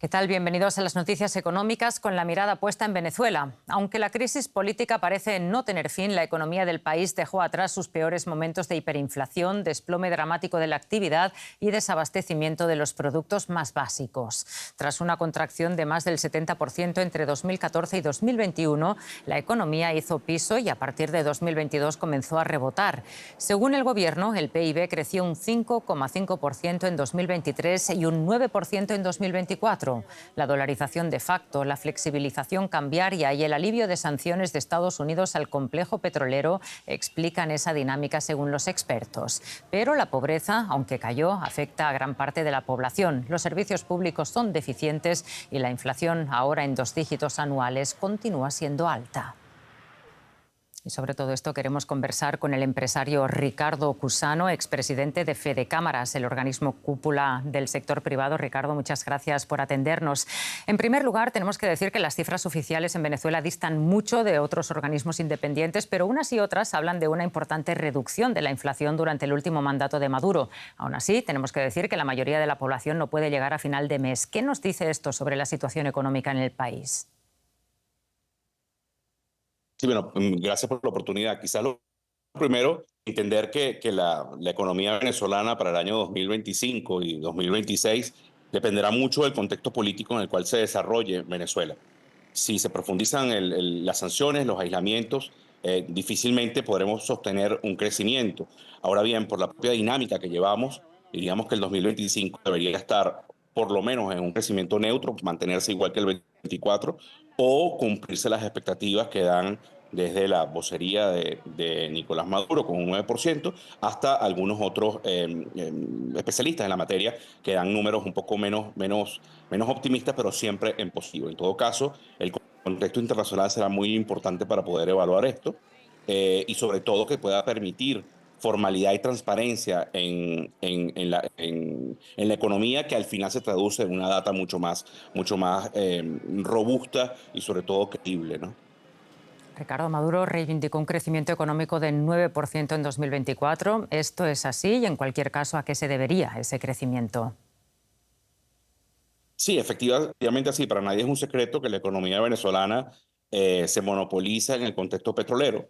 ¿Qué tal? Bienvenidos a las noticias económicas con la mirada puesta en Venezuela. Aunque la crisis política parece no tener fin, la economía del país dejó atrás sus peores momentos de hiperinflación, desplome dramático de la actividad y desabastecimiento de los productos más básicos. Tras una contracción de más del 70% entre 2014 y 2021, la economía hizo piso y a partir de 2022 comenzó a rebotar. Según el Gobierno, el PIB creció un 5,5% en 2023 y un 9% en 2024. La dolarización de facto, la flexibilización cambiaria y el alivio de sanciones de Estados Unidos al complejo petrolero explican esa dinámica según los expertos. Pero la pobreza, aunque cayó, afecta a gran parte de la población. Los servicios públicos son deficientes y la inflación, ahora en 2 dígitos anuales, continúa siendo alta. Y sobre todo esto queremos conversar con el empresario Ricardo Cusano, expresidente de Fedecámaras, el organismo cúpula del sector privado. Ricardo, muchas gracias por atendernos. En primer lugar, tenemos que decir que las cifras oficiales en Venezuela distan mucho de otros organismos independientes, pero unas y otras hablan de una importante reducción de la inflación durante el último mandato de Maduro. Aún así, tenemos que decir que la mayoría de la población no puede llegar a final de mes. ¿Qué nos dice esto sobre la situación económica en el país? Sí, bueno, gracias por la oportunidad. Quizás lo primero, entender que la economía venezolana para el año 2025 y 2026 dependerá mucho del contexto político en el cual se desarrolle Venezuela. Si se profundizan las sanciones, los aislamientos, difícilmente podremos sostener un crecimiento. Ahora bien, por la propia dinámica que llevamos, diríamos que el 2025 debería estar por lo menos en un crecimiento neutro, mantenerse igual que el 24, o cumplirse las expectativas que dan desde la vocería de Nicolás Maduro con un 9%, hasta algunos otros especialistas en la materia que dan números un poco menos optimistas, pero siempre en positivo. En todo caso, el contexto internacional será muy importante para poder evaluar esto, y sobre todo que pueda permitir formalidad y transparencia en la economía, que al final se traduce en una data mucho más robusta y sobre todo creíble, ¿no? Ricardo, Maduro reivindicó un crecimiento económico del 9% en 2024. ¿Esto es así? Y en cualquier caso, ¿a qué se debería ese crecimiento? Sí, efectivamente así. Para nadie es un secreto que la economía venezolana se monopoliza en el contexto petrolero,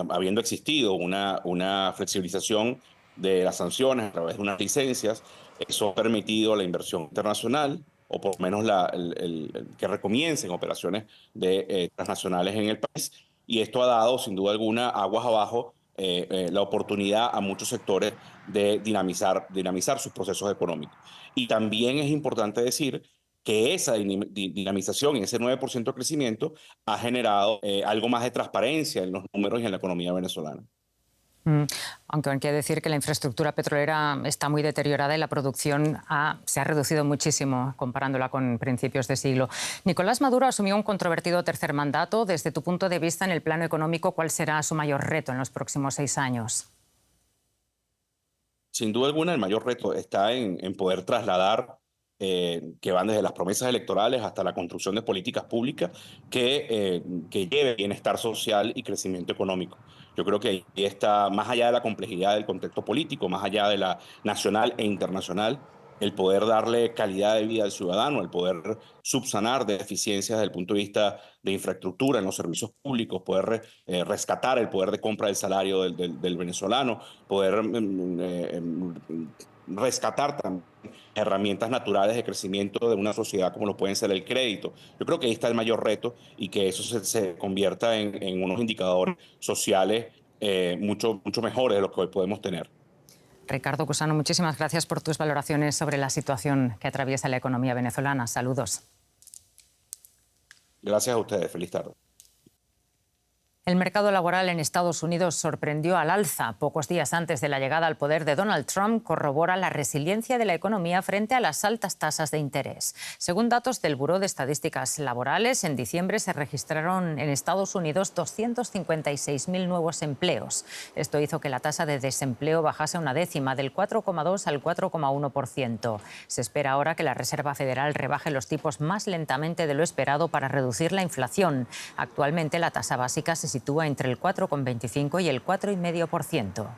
habiendo existido una flexibilización de las sanciones a través de unas licencias. Eso ha permitido la inversión internacional, o por lo menos que recomiencen operaciones transnacionales en el país. Y esto ha dado, sin duda alguna, aguas abajo, la oportunidad a muchos sectores de dinamizar sus procesos económicos. Y también es importante decir que esa dinamización y ese 9% de crecimiento ha generado algo más de transparencia en los números y en la economía venezolana. Aunque hay que decir que la infraestructura petrolera está muy deteriorada y la producción se ha reducido muchísimo comparándola con principios de siglo. Nicolás Maduro asumió un controvertido tercer mandato. Desde tu punto de vista, en el plano económico, ¿cuál será su mayor reto en los próximos 6 años? Sin duda alguna, el mayor reto está en poder trasladar, que van desde las promesas electorales hasta la construcción de políticas públicas que lleve bienestar social y crecimiento económico. Yo creo que ahí está, más allá de la complejidad del contexto político, más allá de la nacional e internacional, el poder darle calidad de vida al ciudadano, el poder subsanar deficiencias desde el punto de vista de infraestructura en los servicios públicos, poder rescatar el poder de compra del salario del venezolano, poder rescatar también herramientas naturales de crecimiento de una sociedad como lo pueden ser el crédito. Yo creo que ahí está el mayor reto, y que eso se convierta en unos indicadores sociales mucho mejores de los que hoy podemos tener. Ricardo Cusano, muchísimas gracias por tus valoraciones sobre la situación que atraviesa la economía venezolana. Saludos. Gracias a ustedes. Feliz tarde. El mercado laboral en Estados Unidos sorprendió al alza. Pocos días antes de la llegada al poder de Donald Trump, corrobora la resiliencia de la economía frente a las altas tasas de interés. Según datos del Buró de Estadísticas Laborales, en diciembre se registraron en Estados Unidos 256.000 nuevos empleos. Esto hizo que la tasa de desempleo bajase una décima, del 4,2 al 4,1%. Se espera ahora que la Reserva Federal rebaje los tipos más lentamente de lo esperado para reducir la inflación. Actualmente la tasa básica se sitúa entre el 4,25 y el 4,5%.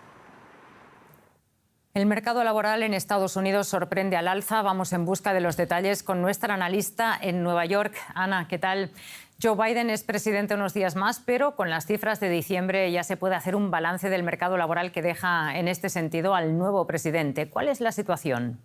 El mercado laboral en Estados Unidos sorprende al alza. Vamos en busca de los detalles con nuestra analista en Nueva York. Ana, ¿qué tal? Joe Biden es presidente unos días más, pero con las cifras de diciembre ya se puede hacer un balance del mercado laboral que deja en este sentido al nuevo presidente. ¿Cuál es la situación?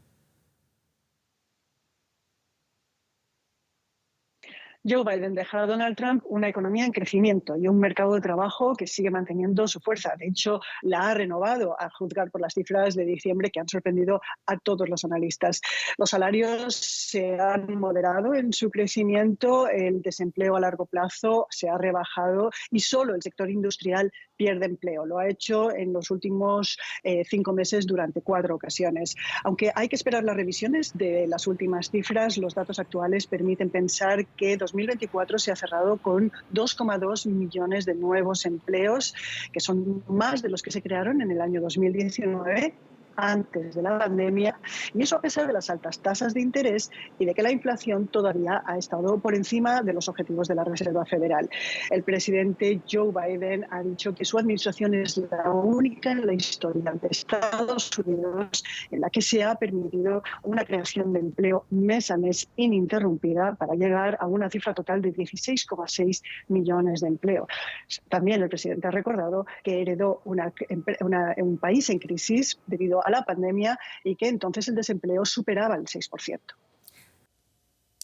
Joe Biden deja a Donald Trump una economía en crecimiento y un mercado de trabajo que sigue manteniendo su fuerza. De hecho, la ha renovado a juzgar por las cifras de diciembre que han sorprendido a todos los analistas. Los salarios se han moderado en su crecimiento, el desempleo a largo plazo se ha rebajado y solo el sector industrial pierde empleo. Lo ha hecho en los últimos 5 meses durante 4 ocasiones. Aunque hay que esperar las revisiones de las últimas cifras, los datos actuales permiten pensar que 2024 se ha cerrado con 2,2 millones de nuevos empleos, que son más de los que se crearon en el año 2019, antes de la pandemia, y eso a pesar de las altas tasas de interés y de que la inflación todavía ha estado por encima de los objetivos de la Reserva Federal. El presidente Joe Biden ha dicho que su administración es la única en la historia de Estados Unidos en la que se ha permitido una creación de empleo mes a mes ininterrumpida para llegar a una cifra total de 16,6 millones de empleo. También el presidente ha recordado que heredó un país en crisis debido a la pandemia y que entonces el desempleo superaba el 6%.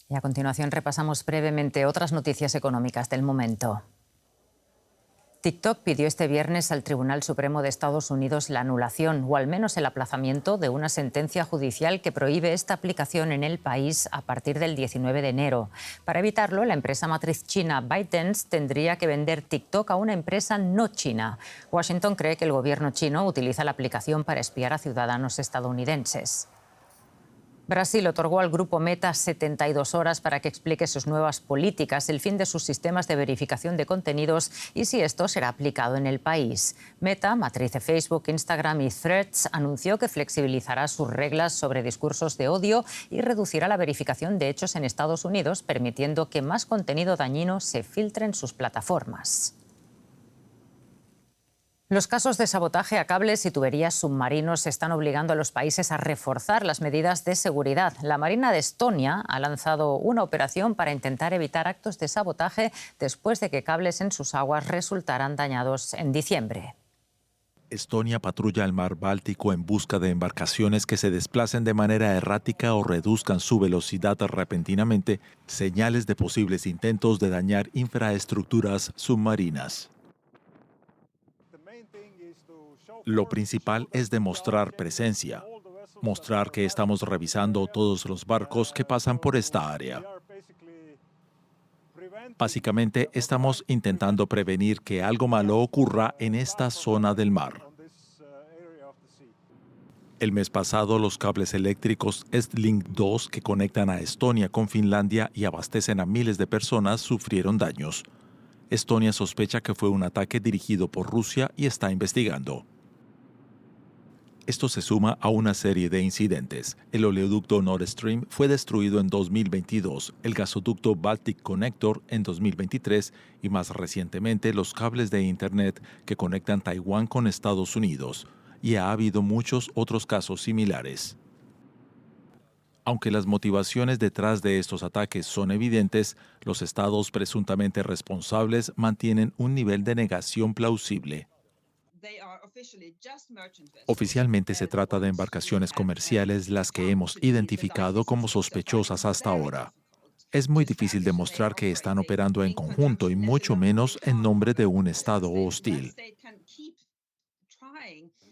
Y a continuación repasamos brevemente otras noticias económicas del momento. TikTok pidió este viernes al Tribunal Supremo de Estados Unidos la anulación o al menos el aplazamiento de una sentencia judicial que prohíbe esta aplicación en el país a partir del 19 de enero. Para evitarlo, la empresa matriz china ByteDance tendría que vender TikTok a una empresa no china. Washington cree que el gobierno chino utiliza la aplicación para espiar a ciudadanos estadounidenses. Brasil otorgó al grupo Meta 72 horas para que explique sus nuevas políticas, el fin de sus sistemas de verificación de contenidos y si esto será aplicado en el país. Meta, matriz de Facebook, Instagram y Threads, anunció que flexibilizará sus reglas sobre discursos de odio y reducirá la verificación de hechos en Estados Unidos, permitiendo que más contenido dañino se filtre en sus plataformas. Los casos de sabotaje a cables y tuberías submarinos están obligando a los países a reforzar las medidas de seguridad. La Marina de Estonia ha lanzado una operación para intentar evitar actos de sabotaje después de que cables en sus aguas resultaran dañados en diciembre. Estonia patrulla el mar Báltico en busca de embarcaciones que se desplacen de manera errática o reduzcan su velocidad repentinamente, señales de posibles intentos de dañar infraestructuras submarinas. Lo principal es demostrar presencia, mostrar que estamos revisando todos los barcos que pasan por esta área. Básicamente, estamos intentando prevenir que algo malo ocurra en esta zona del mar. El mes pasado, los cables eléctricos Estlink 2 que conectan a Estonia con Finlandia y abastecen a miles de personas sufrieron daños. Estonia sospecha que fue un ataque dirigido por Rusia y está investigando. Esto se suma a una serie de incidentes. El oleoducto Nord Stream fue destruido en 2022, el gasoducto Baltic Connector en 2023 y más recientemente los cables de Internet que conectan Taiwán con Estados Unidos. Y ha habido muchos otros casos similares. Aunque las motivaciones detrás de estos ataques son evidentes, los estados presuntamente responsables mantienen un nivel de negación plausible. Oficialmente se trata de embarcaciones comerciales las que hemos identificado como sospechosas hasta ahora. Es muy difícil demostrar que están operando en conjunto y mucho menos en nombre de un estado hostil.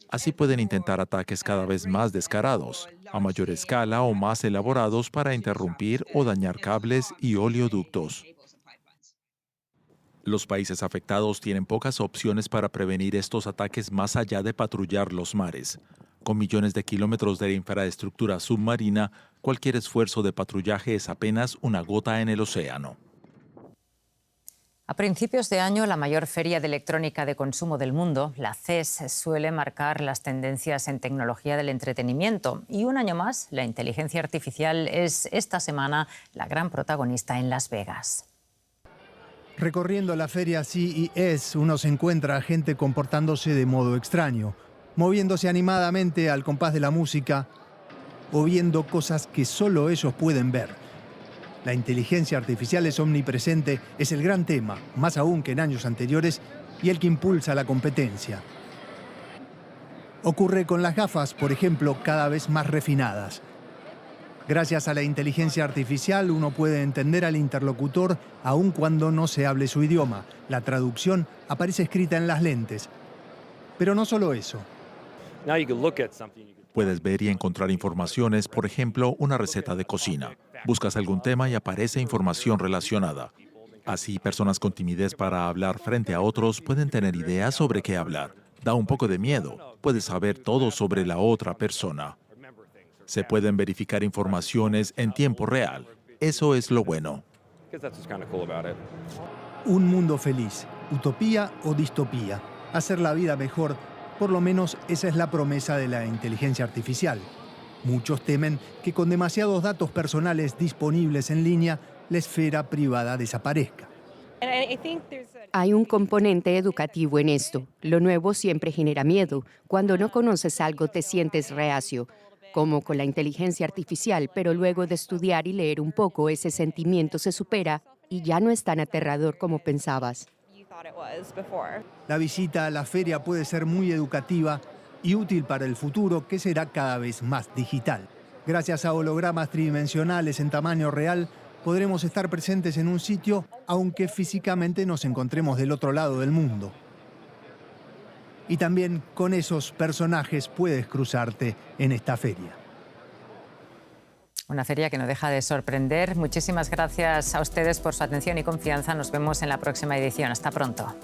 Así pueden intentar ataques cada vez más descarados, a mayor escala o más elaborados para interrumpir o dañar cables y oleoductos. Los países afectados tienen pocas opciones para prevenir estos ataques más allá de patrullar los mares. Con millones de kilómetros de infraestructura submarina, cualquier esfuerzo de patrullaje es apenas una gota en el océano. A principios de año, la mayor feria de electrónica de consumo del mundo, la CES, suele marcar las tendencias en tecnología del entretenimiento. Y un año más, la inteligencia artificial es esta semana la gran protagonista en Las Vegas. Recorriendo la feria CES, uno se encuentra a gente comportándose de modo extraño. moviéndose animadamente al compás de la música o viendo cosas que solo ellos pueden ver. La inteligencia artificial es omnipresente, es el gran tema, más aún que en años anteriores, y el que impulsa la competencia. Ocurre con las gafas, por ejemplo, cada vez más refinadas. Gracias a la inteligencia artificial uno puede entender al interlocutor aun cuando no se hable su idioma. La traducción aparece escrita en las lentes. Pero no solo eso. Puedes ver y encontrar informaciones, por ejemplo, una receta de cocina. Buscas algún tema y aparece información relacionada. Así, personas con timidez para hablar frente a otros pueden tener ideas sobre qué hablar. Da un poco de miedo. Puedes saber todo sobre la otra persona. Se pueden verificar informaciones en tiempo real. Eso es lo bueno. Un mundo feliz, utopía o distopía. Hacer la vida mejor, por lo menos esa es la promesa de la inteligencia artificial. Muchos temen que con demasiados datos personales disponibles en línea, la esfera privada desaparezca. Hay un componente educativo en esto. Lo nuevo siempre genera miedo. Cuando no conoces algo te sientes reacio, como con la inteligencia artificial, pero luego de estudiar y leer un poco, ese sentimiento se supera y ya no es tan aterrador como pensabas. La visita a la feria puede ser muy educativa y útil para el futuro, que será cada vez más digital. Gracias a hologramas tridimensionales en tamaño real, podremos estar presentes en un sitio, aunque físicamente nos encontremos del otro lado del mundo. Y también con esos personajes puedes cruzarte en esta feria. Una feria que no deja de sorprender. Muchísimas gracias a ustedes por su atención y confianza. Nos vemos en la próxima edición. Hasta pronto.